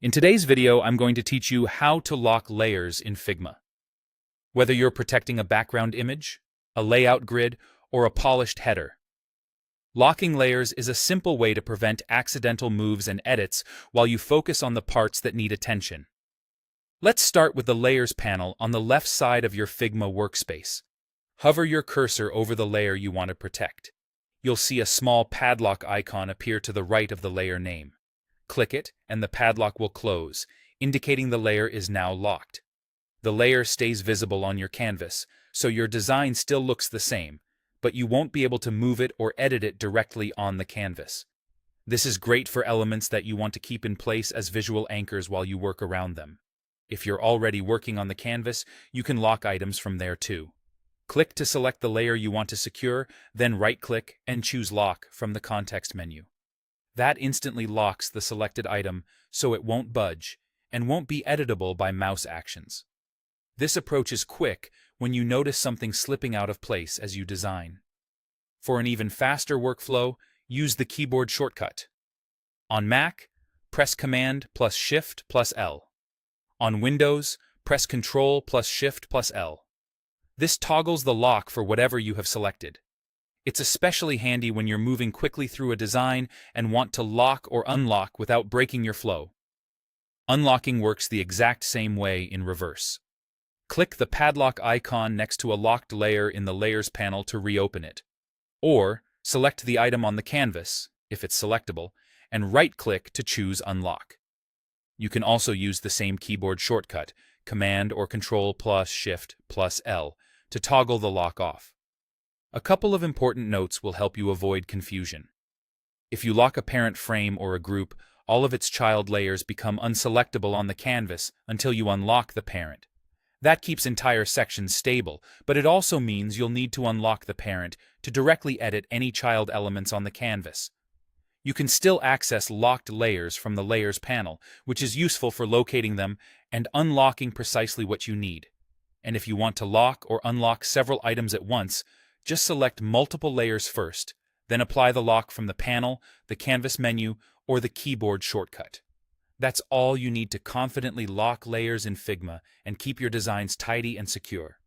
In today's video, I'm going to teach you how to lock layers in Figma. Whether you're protecting a background image, a layout grid, or a polished header, locking layers is a simple way to prevent accidental moves and edits while you focus on the parts that need attention. Let's start with the Layers panel on the left side of your Figma workspace. Hover your cursor over the layer you want to protect. You'll see a small padlock icon appear to the right of the layer name. Click it, and the padlock will close, indicating the layer is now locked. The layer stays visible on your canvas, so your design still looks the same, but you won't be able to move it or edit it directly on the canvas. This is great for elements that you want to keep in place as visual anchors while you work around them. If you're already working on the canvas, you can lock items from there too. Click to select the layer you want to secure, then right-click and choose Lock from the context menu. That instantly locks the selected item so it won't budge and won't be editable by mouse actions. This approach is quick when you notice something slipping out of place as you design. For an even faster workflow, use the keyboard shortcut. On Mac, press Command plus Shift plus L. On Windows, press Ctrl plus Shift plus L. This toggles the lock for whatever you have selected. It's especially handy when you're moving quickly through a design and want to lock or unlock without breaking your flow. Unlocking works the exact same way in reverse. Click the padlock icon next to a locked layer in the Layers panel to reopen it. Or, select the item on the canvas, if it's selectable, and right-click to choose Unlock. You can also use the same keyboard shortcut, Command or Ctrl plus Shift plus L, to toggle the lock off. A couple of important notes will help you avoid confusion. If you lock a parent frame or a group, all of its child layers become unselectable on the canvas until you unlock the parent. That keeps entire sections stable, but it also means you'll need to unlock the parent to directly edit any child elements on the canvas. You can still access locked layers from the Layers panel, which is useful for locating them and unlocking precisely what you need. And if you want to lock or unlock several items at once, just select multiple layers first, then apply the lock from the panel, the canvas menu, or the keyboard shortcut. That's all you need to confidently lock layers in Figma and keep your designs tidy and secure.